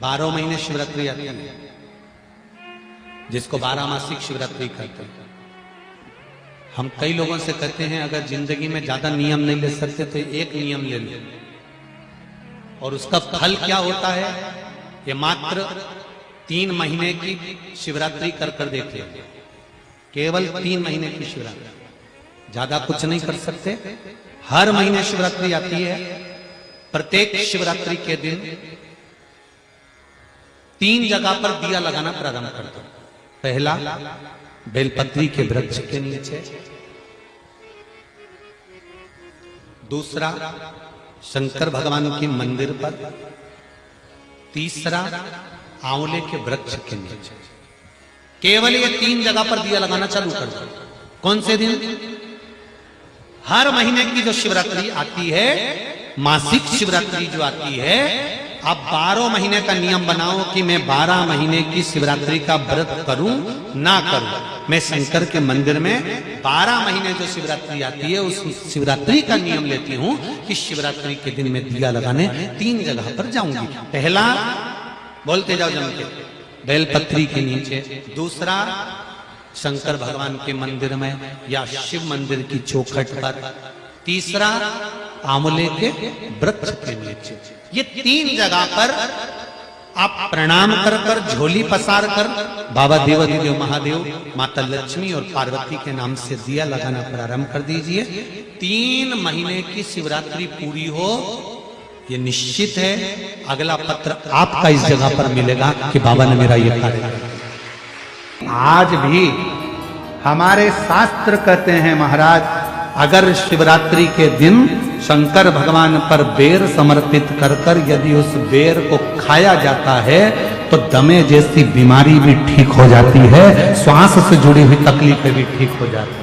12 महीने शिवरात्रि आती है, जिसको 12 मासिक शिवरात्रि कहते हैं। हम कई लोगों से कहते हैं अगर जिंदगी में ज्यादा नियम नहीं ले सकते तो एक नियम ले लो, और उसका फल क्या होता है ये मात्र 3 महीने की शिवरात्रि कर कर देख लो। केवल 3 महीने की शिवरात्रि, ज्यादा कुछ नहीं कर सकते। हर महीने शिवरात्रि आती है। प्रत्येक शिवरात्रि के दिन 3 जगह पर दिया लगाना प्रारंभ कर दो। पहला, बेलपत्री के वृक्ष के नीचे। दूसरा, शंकर भगवान के मंदिर पर। तीसरा, आंवले के वृक्ष के नीचे। केवल ये 3 जगह पर दिया लगाना चालू कर दो। कौन से दिन? हर महीने की जो शिवरात्रि आती है, मासिक शिवरात्रि जो आती है, आप 12 महीने का नियम बनाओ कि मैं 12 महीने की शिवरात्रि का व्रत करूं ना करूं। मैं शंकर के मंदिर में 12 महीने जो शिवरात्रि आती है उस शिवरात्रि का नियम लेती हूं कि शिवरात्रि के दिन मैं दिया लगाने 3 जगह पर जाऊंगी। पहला, बोलते जाओ जम के, बेलपत्री के नीचे। दूसरा, शंकर भगवान के मंदिर में या शिव मंदिर की चौखट पर। तीसरा, आंवले के वृक्ष के नीचे। ये 3 जगह पर आप प्रणाम कर कर, झोली पसार कर बाबा देवाधिदेव महादेव, माता लक्ष्मी और पार्वती के नाम से दिया लगाना प्रारंभ कर दीजिए। 3 महीने की शिवरात्रि पूरी हो, ये निश्चित है अगला पत्र आपका इस जगह पर मिलेगा कि बाबा ने मेरा ये कार्य किया। आज भी हमारे शास्त्र कहते हैं महाराज, अगर शिवरात्रि के दिन शंकर भगवान पर बेर समर्पित कर कर यदि उस बेर को खाया जाता है तो दमे जैसी बीमारी भी ठीक हो जाती है, श्वास से जुड़ी हुई तकलीफें भी ठीक हो जाती है।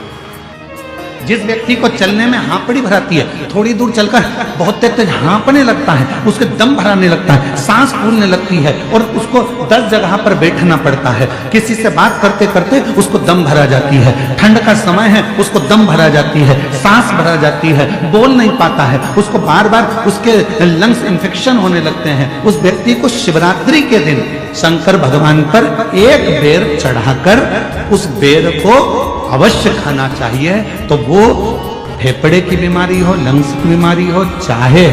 जिस व्यक्ति को चलने में हाँपड़ी भराती है, थोड़ी दूर चलकर बहुत तेज हाँपने लगता है, उसके दम भराने लगता है, सांस फूलने लगती है और उसको 10 जगह पर बैठना पड़ता है। किसी से बात करते करते उसको दम भरा जाती है, ठंड का समय है उसको दम भरा जाती है, सांस भरा जाती है, बोल नहीं पाता है, उसको बार बार उसके लंग्स इन्फेक्शन होने लगते हैं। उस व्यक्ति को शिवरात्रि के दिन शंकर भगवान पर एक बेर चढ़ाकर उस बेर को अवश्य खाना चाहिए। तो वो फेफड़े की बीमारी हो, लंग्स की बीमारी हो, चाहे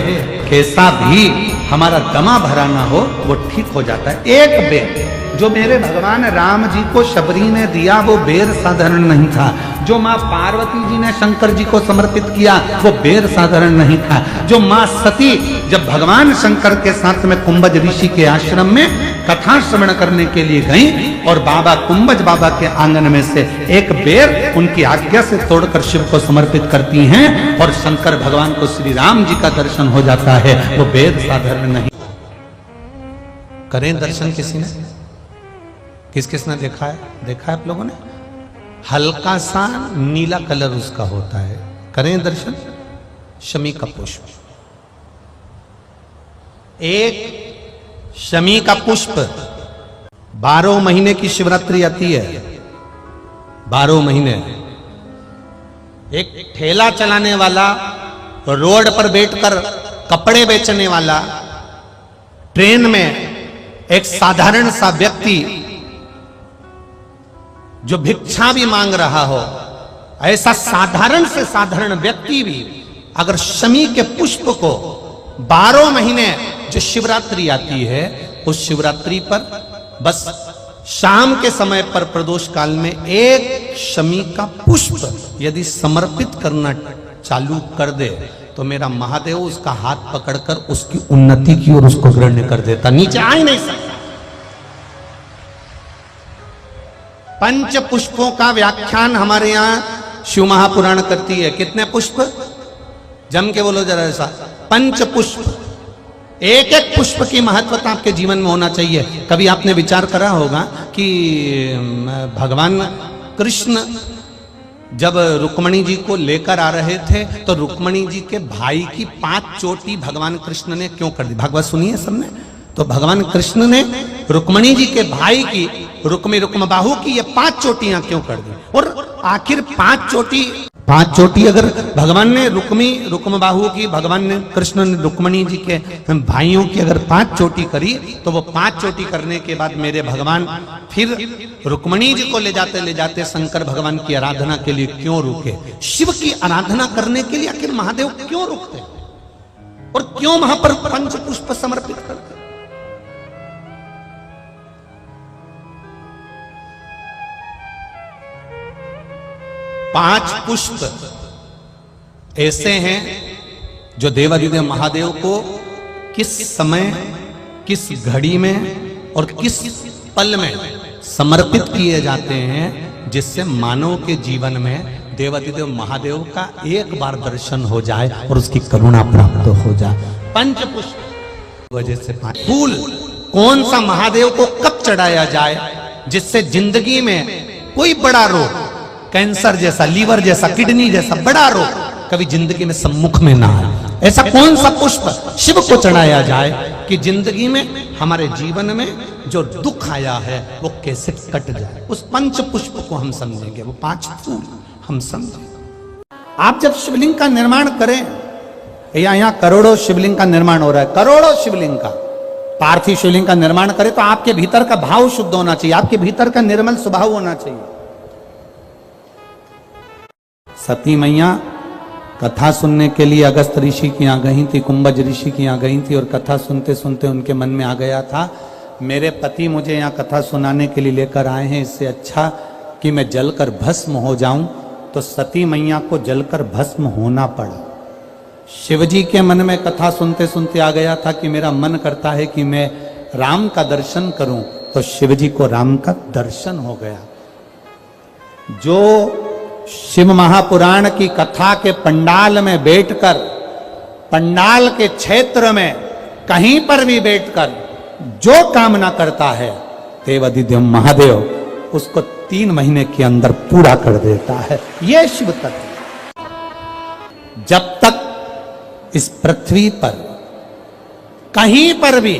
कैसा भी हमारा दमा भरा ना हो, वो ठीक हो जाता है। एक बेर जो मेरे भगवान राम जी को शबरी ने दिया वो बेर साधारण नहीं था। जो माँ पार्वती जी ने शंकर जी को समर्पित किया वो बेर साधारण नहीं था। जो माँ सती जब भगवान शंकर के साथ में कुंभज ऋषि के आश्रम में कथा श्रवण करने के लिए गई और बाबा कुंभज बाबा के आंगन में से एक बेर उनकी आज्ञा से तोड़कर शिव को समर्पित करती हैं और शंकर भगवान को श्री राम जी का दर्शन हो जाता है। वो बेर साधारण नहीं। करें दर्शन किसी ने? किस किसने देखा है? देखा है आप लोगों ने? हल्का सा नीला कलर उसका होता है। करें दर्शन। शमी का पुष्प, एक शमी का पुष्प 12 महीने की शिवरात्रि आती है। 12 महीने एक ठेला चलाने वाला, रोड पर बैठकर कपड़े बेचने वाला, ट्रेन में एक साधारण सा व्यक्ति जो भिक्षा भी मांग रहा हो, ऐसा साधारण से साधारण व्यक्ति भी अगर शमी के पुष्प को 12 महीने जो शिवरात्रि आती है उस शिवरात्रि पर बस शाम के समय पर प्रदोष काल में एक शमी का पुष्प यदि समर्पित करना चालू कर दे तो मेरा महादेव उसका हाथ पकड़कर उसकी उन्नति की ओर उसको ग्रहण कर देता, नीचे आ ही नहीं सकता। 5 पुष्पों का व्याख्यान हमारे यहाँ शिव महापुराण करती है। कितने पुष्प? जम के बोलो जरा ऐसा। 5 पुष्प। एक एक पुष्प की महत्वता आपके जीवन में होना चाहिए। कभी आपने विचार करा होगा कि भगवान कृष्ण जब रुक्मणी जी को लेकर आ रहे थे तो रुक्मणी जी के भाई की 5 चोटी भगवान कृष्ण ने क्यों कर दी? भागवत सुनिए सबने। तो भगवान कृष्ण ने रुक्मणी जी के भाई की रुक्म बाहु की ये 5 चोटियां क्यों कर दी? और आखिर 5 चोटी 5 चोटी अगर भगवान ने रुक्म बाहु की, भगवान ने कृष्ण ने रुक्मणी जी के भाइयों की अगर 5 चोटी करी, तो वो 5 चोटी करने के बाद मेरे भगवान फिर रुक्मणी जी को ले जाते शंकर भगवान की आराधना के लिए क्यों रुके? शिव की आराधना करने के लिए आखिर महादेव क्यों रुकते और क्यों वहां पर पंच पुष्प समर्पित करते? पांच पुष्प ऐसे हैं जो देवाधिदेव महादेव को किस समय, किस घड़ी में और किस पल में समर्पित किए जाते हैं, जिससे मानव के जीवन में देवाधिदेव महादेव का एक बार दर्शन हो जाए और उसकी करुणा प्राप्त हो जाए। पंच पुष्प वजह से फूल कौन सा महादेव को कब चढ़ाया जाए जिससे जिंदगी में कोई बड़ा रोग, कैंसर जैसा, लीवर जैसा, किडनी जैसा बड़ा रोग कभी जिंदगी में सम्मुख में ना आए, ऐसा कौन सा पुष्प शिव को चढ़ाया जाए कि जिंदगी में हमारे जीवन में जो दुख आया है वो कैसे कट जाए। उस पंच पुष्प को हम समझेंगे, वो 5 फूल हम समझेंगे। आप जब शिवलिंग का निर्माण करें, यहाँ करोड़ों शिवलिंग का निर्माण हो रहा है, करोड़ों शिवलिंग का, पार्थिव शिवलिंग का निर्माण करें तो आपके भीतर का भाव शुद्ध होना चाहिए, आपके भीतर का निर्मल स्वभाव होना चाहिए। सती मैया कथा सुनने के लिए अगस्त ऋषि की यहाँ गई थी, कुंभज ऋषि की यहाँ गई थी, और कथा सुनते सुनते उनके मन में आ गया था, मेरे पति मुझे यहाँ कथा सुनाने के लिए लेकर आए हैं, इससे अच्छा कि मैं जलकर भस्म हो जाऊं। तो सती मैया को जलकर भस्म होना पड़ा। शिवजी के मन में कथा सुनते सुनते आ गया था कि मेरा मन करता है कि मैं राम का दर्शन करूं, तो शिवजी को राम का दर्शन हो गया। जो शिव महापुराण की कथा के पंडाल में बैठकर, पंडाल के क्षेत्र में कहीं पर भी बैठकर जो कामना करता है, देवाधिदेव महादेव उसको 3 महीने के अंदर पूरा कर देता है। यह शिव तत्व। जब तक इस पृथ्वी पर कहीं पर भी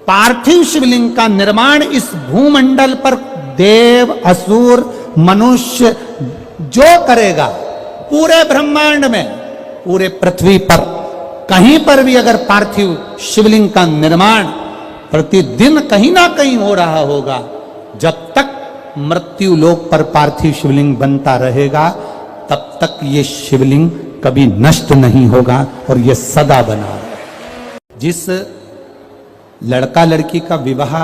पार्थिव शिवलिंग का निर्माण इस भूमंडल पर देव, असुर, मनुष्य जो करेगा, पूरे ब्रह्मांड में, पूरे पृथ्वी पर कहीं पर भी अगर पार्थिव शिवलिंग का निर्माण प्रतिदिन कहीं ना कहीं हो रहा होगा, जब तक मृत्यु लोक पर पार्थिव शिवलिंग बनता रहेगा तब तक ये शिवलिंग कभी नष्ट नहीं होगा और ये सदा बना रहेगा। जिस लड़का लड़की का विवाह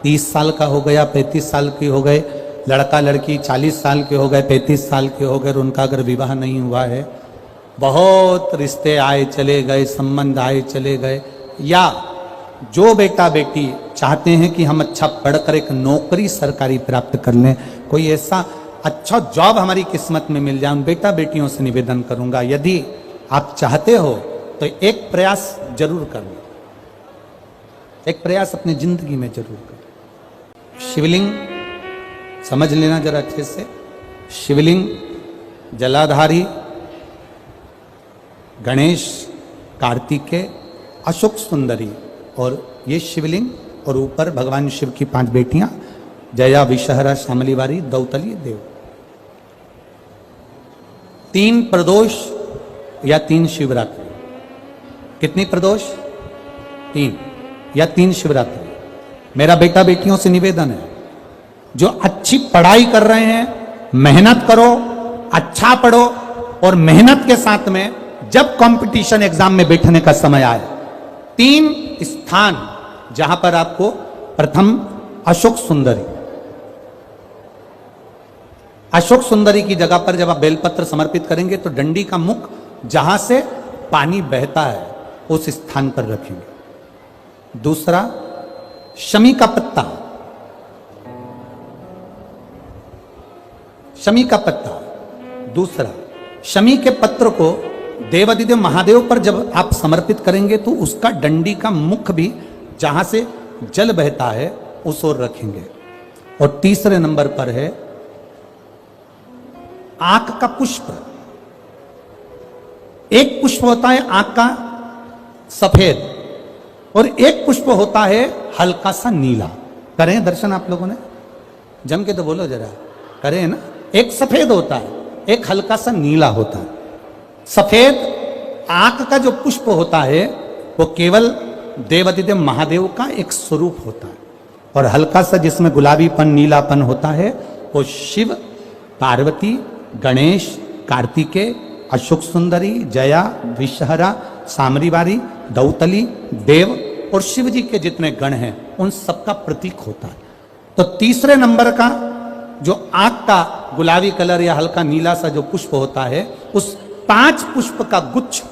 30 साल का हो गया, 35 साल के हो गए, लड़का लड़की 40 साल के हो गए, 35 साल के हो गए, और उनका अगर विवाह नहीं हुआ है, बहुत रिश्ते आए चले गए, संबंध आए चले गए, या जो बेटा बेटी चाहते हैं कि हम अच्छा पढ़कर एक नौकरी सरकारी प्राप्त कर लें, कोई ऐसा अच्छा जॉब हमारी किस्मत में मिल जाए, उन बेटा बेटियों से निवेदन करूंगा, यदि आप चाहते हो तो एक प्रयास जरूर करो, एक प्रयास अपनी जिंदगी में जरूर करो। शिवलिंग समझ लेना जरा अच्छे से, शिवलिंग जलाधारी गणेश, कार्तिकेय, अशोक सुंदरी, और ये शिवलिंग, और ऊपर भगवान शिव की 5 बेटियां, जया, विषहरा, श्यामलीवारी, दौतली, देव। 3 प्रदोष या 3 शिवरात्रि। कितनी प्रदोष? 3 या 3 शिवरात्रि। मेरा बेटा बेटियों से निवेदन है, जो अच्छी पढ़ाई कर रहे हैं, मेहनत करो, अच्छा पढ़ो, और मेहनत के साथ में जब कंपटीशन एग्जाम में बैठने का समय आए, 3 स्थान जहां पर आपको, प्रथम अशोक सुंदरी, अशोक सुंदरी की जगह पर जब आप बेलपत्र समर्पित करेंगे तो डंडी का मुख जहां से पानी बहता है उस स्थान पर रखेंगे। दूसरा, शमी का पत्ता, शमी का पत्ता। दूसरा, शमी के पत्र को देवाधिदेव महादेव पर जब आप समर्पित करेंगे तो उसका डंडी का मुख भी जहां से जल बहता है उस ओर रखेंगे। और तीसरे नंबर पर है आंख का पुष्प। एक पुष्प होता है आंख का सफेद, और एक पुष्प होता है हल्का सा नीला। करें दर्शन आप लोगों ने? जम के तो बोलो जरा, करें ना? एक सफेद होता है, एक हल्का सा नीला होता है। सफेद आंख का जो पुष्प होता है वो केवल देवादिदेव महादेव का एक स्वरूप होता है, और हल्का सा जिसमें गुलाबीपन नीलापन होता है वो शिव, पार्वती, गणेश, कार्तिकेय, अशोक सुंदरी, जया, विषहरा, सामरीवारी, दौतली, देव और शिव जी के जितने गण हैं उन सबका प्रतीक होता है। तो तीसरे नंबर का जो आंख का गुलाबी कलर या हल्का नीला सा जो पुष्प होता है, उस 5 पुष्प का गुच्छ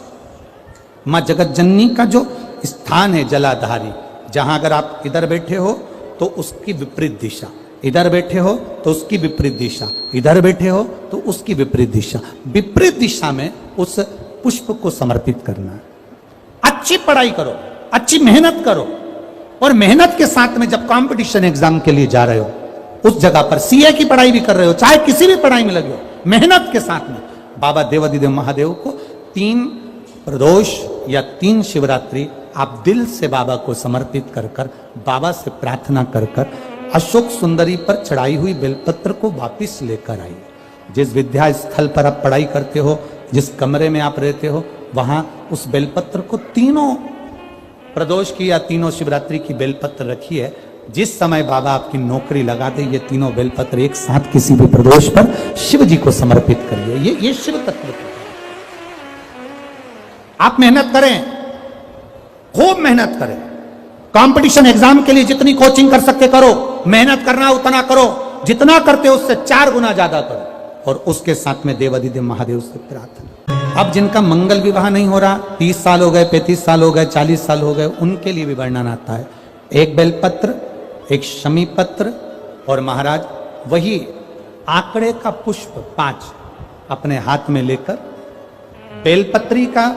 मां जगतजननी का जो स्थान है जलाधारी, जहां अगर आप इधर बैठे हो तो उसकी विपरीत दिशा, इधर बैठे हो तो उसकी विपरीत दिशा, इधर बैठे हो तो उसकी विपरीत दिशा, विपरीत दिशा में उस पुष्प को समर्पित करना है। अच्छी पढ़ाई करो, अच्छी मेहनत करो, और मेहनत के साथ में जब कंपटीशन एग्जाम के लिए जा रहे हो, उस जगह पर सीए की पढ़ाई भी कर रहे हो, चाहे किसी भी पढ़ाई में लगे हो, मेहनत के साथ में बाबा देवादिदेव महादेव को 3 प्रदोष या 3 शिवरात्रि आप दिल से बाबा को समर्पित कर कर, बाबा से प्रार्थना कर कर अशोक सुंदरी पर चढ़ाई हुई बेलपत्र को वापिस लेकर आइए। जिस विद्या स्थल पर आप पढ़ाई करते हो, जिस कमरे में आप रहते हो, वहां उस बेलपत्र को 3 प्रदोष की या 3 शिवरात्रि की बेलपत्र रखी है। जिस समय बाबा आपकी नौकरी लगा दे, ये 3 बेलपत्र एक साथ किसी भी प्रदोष पर शिव जी को समर्पित करिए। ये शिव तत्व है। आप मेहनत करें, खूब मेहनत करें, कंपटीशन एग्जाम के लिए जितनी कोचिंग कर सकते करो, मेहनत करना उतना करो, जितना करते हो उससे 4 गुना ज्यादा करो, और उसके साथ में देवादिदेव महादेव से प्रार्थना। अब जिनका मंगल विवाह नहीं हो रहा, 30 साल हो गए, 35 साल हो गए, 40 साल हो गए, उनके लिए भी वर्णन आता है। एक बेलपत्र, एक शमी पत्र, और महाराज वही आंकड़े का पुष्प 5 अपने हाथ में लेकर, बेलपत्री का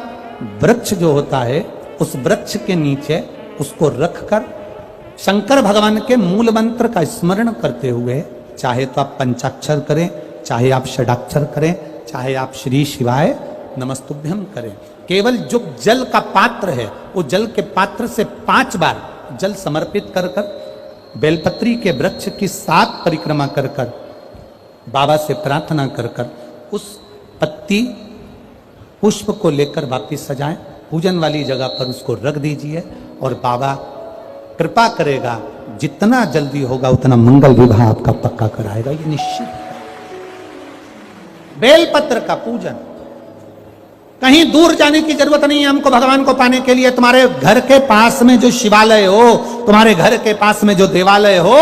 वृक्ष जो होता है उस वृक्ष के नीचे उसको रखकर शंकर भगवान के मूल मंत्र का स्मरण करते हुए, चाहे तो आप पंचाक्षर करें, चाहे आप षडाक्षर करें, चाहे आप श्री शिवाय नमस्तुभ्यम करें, केवल जो जल का पात्र है वो जल के पात्र से 5 बार जल समर्पित कर कर, बेलपत्री के वृक्ष की 7 परिक्रमा कर कर, बाबा से प्रार्थना कर कर, उस पत्ती पुष्प को लेकर वापिस सजाएं, पूजन वाली जगह पर उसको रख दीजिए, और बाबा कृपा करेगा, जितना जल्दी होगा उतना मंगल विवाह आपका पक्का कराएगा, ये निश्चित। बेलपत्र का पूजन, कहीं दूर जाने की जरूरत नहीं है हमको भगवान को पाने के लिए। तुम्हारे घर के पास में जो शिवालय हो, तुम्हारे घर के पास में जो देवालय हो,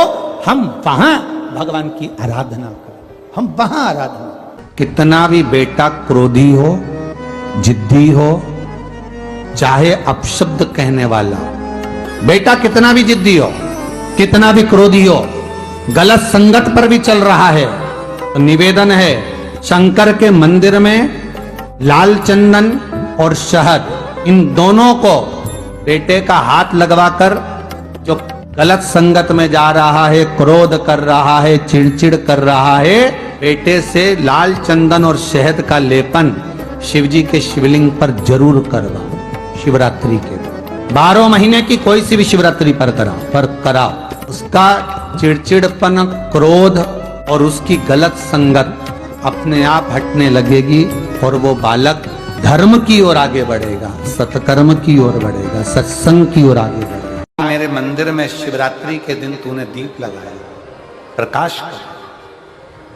हम वहां भगवान की आराधना करें, हम वहां आराधना। कितना भी बेटा क्रोधी हो, जिद्दी हो, चाहे अपशब्द कहने वाला, बेटा कितना भी जिद्दी हो, कितना भी क्रोधी हो, गलत संगत पर भी चल रहा है, तो निवेदन है शंकर के मंदिर में लाल चंदन और शहद, इन दोनों को बेटे का हाथ लगवाकर, जो गलत संगत में जा रहा है, क्रोध कर रहा है, चिड़चिड़ कर रहा है, बेटे से लाल चंदन और शहद का लेपन शिवजी के शिवलिंग पर जरूर करवाओ। शिवरात्रि के 12 महीने की कोई सी भी शिवरात्रि पर करा, उसका चिड़चिड़पन, क्रोध और उसकी गलत संगत अपने आप हटने लगेगी, और वो बालक धर्म की ओर आगे बढ़ेगा, सत्कर्म की ओर बढ़ेगा, सत्संग की ओर आगे बढ़ेगा। मेरे मंदिर में शिवरात्रि के दिन तूने दीप लगाया, प्रकाश कर,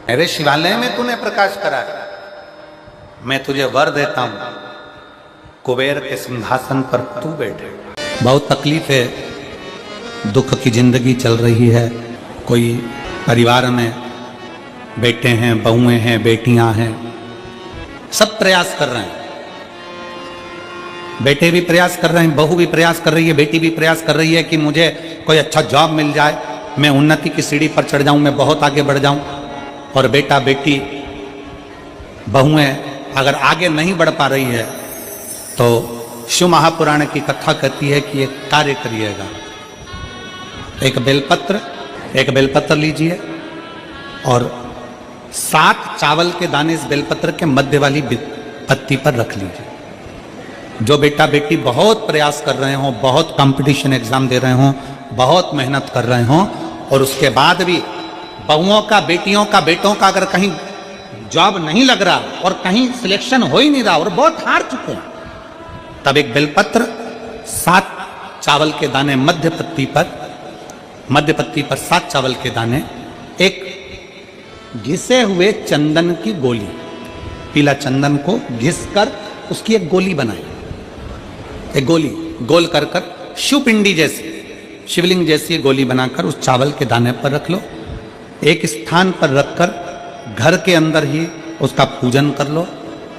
मेरे शिवालय में तूने प्रकाश कराया, मैं तुझे वर देता हूं, कुबेर के सिंहासन पर तू बैठे। बहुत तकलीफ है, दुख की जिंदगी चल रही है, कोई परिवार में बेटे हैं, बहुएं हैं, बेटियां हैं, सब प्रयास कर रहे हैं, बेटे भी प्रयास कर रहे हैं, बहू भी प्रयास कर रही है, बेटी भी प्रयास कर रही है कि मुझे कोई अच्छा जॉब मिल जाए, मैं उन्नति की सीढ़ी पर चढ़ जाऊं, मैं बहुत आगे बढ़ जाऊं। और बेटा बेटी बहुएं अगर आगे नहीं बढ़ पा रही है तो शिव महापुराण की कथा कहती है कि एक कार्य करिएगा, एक बेलपत्र लीजिए और 7 चावल के दाने इस बेलपत्र के मध्य वाली पत्ती पर रख लीजिए। जो बेटा बेटी बहुत प्रयास कर रहे हों, बहुत कंपटीशन एग्जाम दे रहे हों, बहुत मेहनत कर रहे हों, और उसके बाद भी बहुओं का, बेटियों का, बेटों का अगर कहीं जॉब नहीं लग रहा और कहीं सिलेक्शन हो ही नहीं रहा और बहुत हार चुके हैं, तब एक बेलपत्र 7 चावल के दाने मध्य पत्ती पर 7 चावल के दाने, एक घिसे हुए चंदन की गोली, पीला चंदन को घिस कर उसकी एक गोली बनाई, एक गोली गोल कर शिवपिंडी जैसी, शिवलिंग जैसी गोली बनाकर उस चावल के दाने पर रख लो। एक स्थान पर रखकर घर के अंदर ही उसका पूजन कर लो।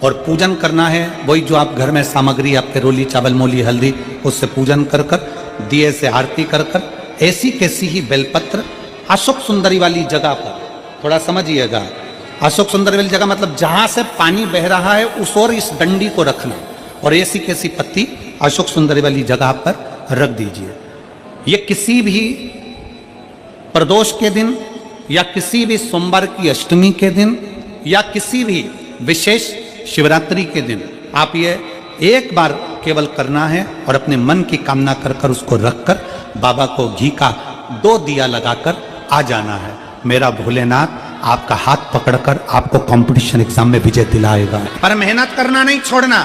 और पूजन करना है वही जो आप घर में सामग्री आपके रोली चावल मोली हल्दी, उससे पूजन कर दिए से आरती कर ऐसी कैसी ही बेलपत्र अशोक सुंदरी वाली जगह पर, थोड़ा समझिएगा, अशोक सुंदरी वाली जगह मतलब जहां से पानी बह रहा है उस और इस डंडी को रखना और ऐसी कैसी पत्ती अशोक सुंदरी वाली जगह पर रख दीजिए। ये किसी भी प्रदोष के दिन या किसी भी सोमवार की अष्टमी के दिन या किसी भी विशेष शिवरात्रि के दिन आप ये एक बार केवल करना है और अपने मन की कामना कर उसको रखकर बाबा को घी का 2 दिया लगाकर आ जाना है। मेरा भोलेनाथ आपका हाथ पकड़कर आपको कंपटीशन एग्जाम में विजय दिलाएगा। पर मेहनत करना नहीं छोड़ना,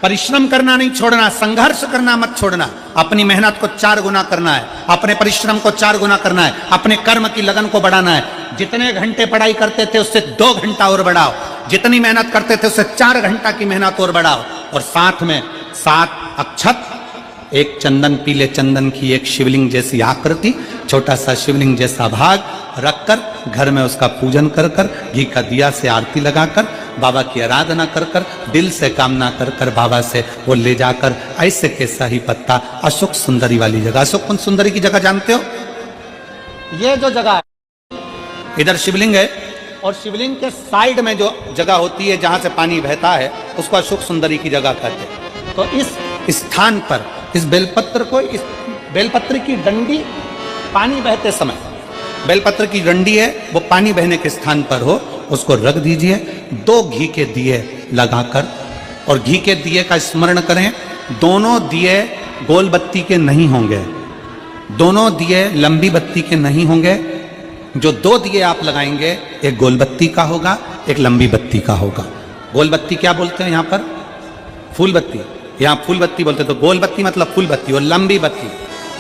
परिश्रम करना नहीं छोड़ना, संघर्ष करना मत छोड़ना। अपनी मेहनत को 4 गुना करना है, अपने परिश्रम को 4 गुना करना है, अपने कर्म की लगन को बढ़ाना है। जितने घंटे पढ़ाई करते थे उससे 2 घंटा और बढ़ाओ, जितनी मेहनत करते थे उससे 4 घंटा की मेहनत और बढ़ाओ। और साथ में 7 अक्षत, एक चंदन, पीले चंदन की एक शिवलिंग जैसी आकृति, छोटा सा शिवलिंग जैसा भाग रखकर घर में उसका पूजन कर घी का दिया से आरती लगाकर बाबा की आराधना कर दिल से कामना कर बाबा से वो ले जाकर ऐसे कैसा ही पत्ता अशोक सुंदरी वाली जगह, अशोक सुंदरी की जगह जानते हो, ये जो जगह है इधर शिवलिंग है और शिवलिंग के साइड में जो जगह होती है जहां से पानी बहता है उसको अशोक सुंदरी की जगह कहते हैं। तो इस स्थान पर इस बेलपत्र को, इस बेलपत्र की डंडी पानी बहते समय, बेलपत्र की डंडी है वो पानी बहने के स्थान पर हो, उसको रख दीजिए। 2 घी के दिए लगाकर, और घी के दिए का स्मरण करें, दोनों दिए गोल बत्ती के नहीं होंगे, दोनों दिए लंबी बत्ती के नहीं होंगे। जो 2 दिए आप लगाएंगे एक गोल बत्ती का होगा, एक लंबी बत्ती का होगा। गोल बत्ती क्या बोलते हैं यहाँ पर? फूल बत्ती, यहाँ फूल बत्ती बोलते, तो गोल बत्ती मतलब फूल बत्ती, और लंबी बत्ती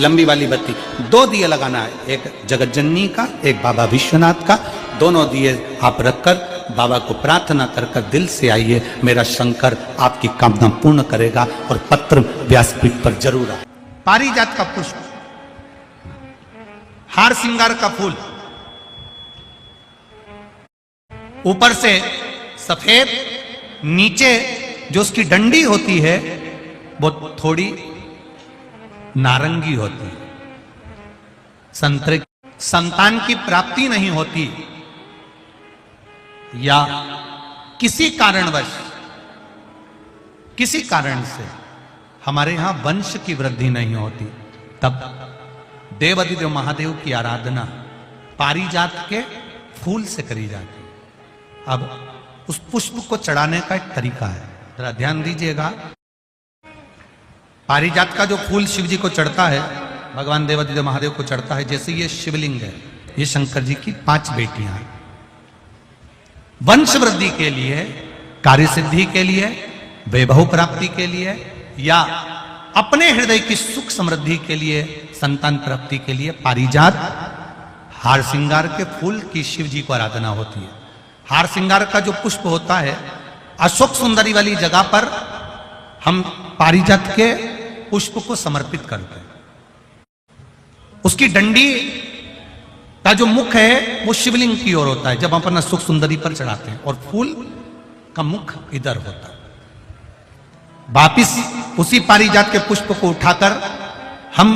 लंबी वाली बत्ती। 2 दिए लगाना है, एक जगत जननी का, एक बाबा विश्वनाथ का। दोनों दिए आप रखकर बाबा को प्रार्थना कर दिल से आइए, मेरा शंकर आपकी कामना पूर्ण करेगा। और पत्र व्यासपीठ पर जरूर आए। पारिजात का पुष्प, हार श्रृंगार का फूल, ऊपर से सफेद, नीचे जो उसकी डंडी होती है वो थोड़ी नारंगी होती है। संतरे, संतान की प्राप्ति नहीं होती या किसी कारणवश, किसी कारण से हमारे यहां वंश की वृद्धि नहीं होती, तब देवाधिदेव महादेव की आराधना पारिजात के फूल से करी जाती है। अब उस पुष्प को चढ़ाने का एक तरीका है, जरा ध्यान दीजिएगा। पारिजात का जो फूल शिव जी को चढ़ता है, भगवान देवाधिदेव महादेव को चढ़ता है, जैसे ये शिवलिंग है, ये शंकर जी की 5 बेटियां हैं। वंश वृद्धि के लिए, कार्य सिद्धि के लिए, वैभव प्राप्ति के लिए, या अपने हृदय की सुख समृद्धि के लिए, संतान प्राप्ति के लिए पारिजात हार श्रृंगार के फूल की शिव जी को आराधना होती है। हार श्रृंगार का जो पुष्प होता है, अशोक सुंदरी वाली जगह पर हम पारिजात के पुष्प को समर्पित करते हैं। उसकी डंडी का जो मुख है वो शिवलिंग की ओर होता है जब हम अपना सुख सुंदरी पर चढ़ाते हैं, और फूल का मुख इधर होता है। वापिस उसी पारिजात के पुष्प को उठाकर हम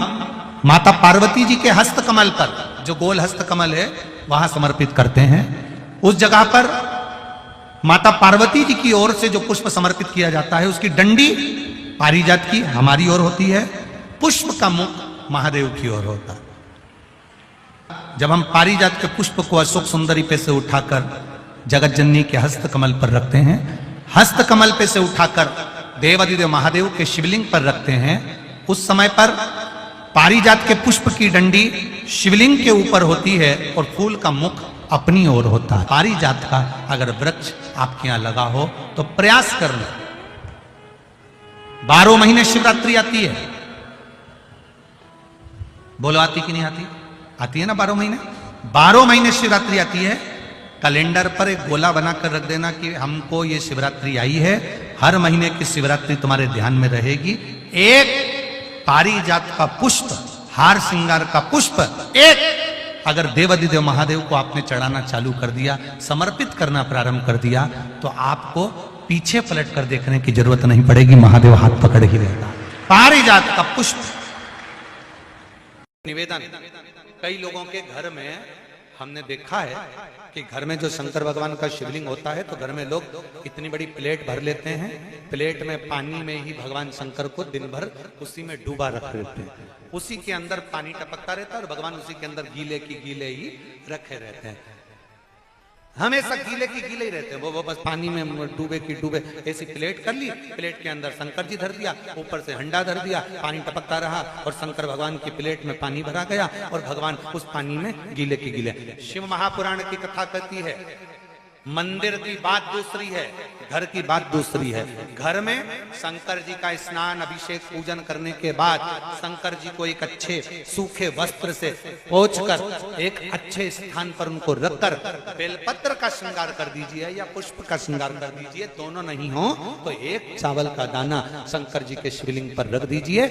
माता पार्वती जी के हस्त कमल पर, जो गोल हस्त कमल है, वहां समर्पित करते हैं। उस जगह पर माता पार्वती जी की ओर से जो पुष्प समर्पित किया जाता है, उसकी डंडी पारिजात की हमारी ओर होती है, पुष्प का मुख महादेव की ओर होता है। जब हम पारिजात के पुष्प को अशोक सुंदरी पे से उठाकर जगत जननी के हस्त कमल पर रखते हैं, हस्त कमल पे से उठाकर देवाधिदेव महादेव के शिवलिंग पर रखते हैं, उस समय पर पारिजात के पुष्प की डंडी शिवलिंग के ऊपर होती है और फूल का मुख अपनी ओर होता है। पारिजात का अगर वृक्ष आपके यहां लगा हो तो प्रयास कर लो। 12 महीने शिवरात्रि आती है, बोलो आती कि नहीं आती? आती है ना 12 महीने। 12 महीने शिवरात्रि आती है। कैलेंडर पर एक गोला बनाकर रख देना कि हमको ये शिवरात्रि आई है, हर महीने की शिवरात्रि तुम्हारे ध्यान में रहेगी। एक पारिजात का पुष्प, हार श्रृंगार का पुष्प, एक अगर देवाधिदेव महादेव को आपने चढ़ाना चालू कर दिया, समर्पित करना प्रारंभ कर दिया, तो आपको पीछे पलट कर देखने की जरूरत नहीं पड़ेगी, महादेव हाथ पकड़ ही रहेगा। पारिजात का पुष्प। निवेदन, कई लोगों के घर में हमने देखा है कि घर में जो शंकर भगवान का शिवलिंग होता है तो घर में लोग इतनी बड़ी प्लेट भर लेते हैं, प्लेट में पानी में ही भगवान शंकर को दिन भर उसी में डूबा रख देते हैं, उसी के अंदर पानी टपकता रहता है और भगवान उसी के अंदर गीले की गीले ही रखे रहते हैं, हमेशा गीले की गीले ही रहते हैं। वो बस पानी में डूबे की डूबे। ऐसी प्लेट कर ली, प्लेट के अंदर शंकर जी धर दिया, ऊपर से हंडा धर दिया, पानी टपकता रहा और शंकर भगवान की प्लेट में पानी भरा गया और भगवान उस पानी में गीले की गीले। शिव महापुराण की कथा कहती है, मंदिर की बात दूसरी है, घर की बात दूसरी है। घर में शंकर जी का स्नान अभिषेक पूजन करने के बाद शंकर जी को एक अच्छे सूखे वस्त्र से पोंछकर एक अच्छे स्थान पर उनको रखकर बेलपत्र का श्रृंगार कर दीजिए या पुष्प का श्रृंगार कर दीजिए। दोनों नहीं हो तो एक चावल का दाना शंकर जी के शिवलिंग पर रख दीजिए।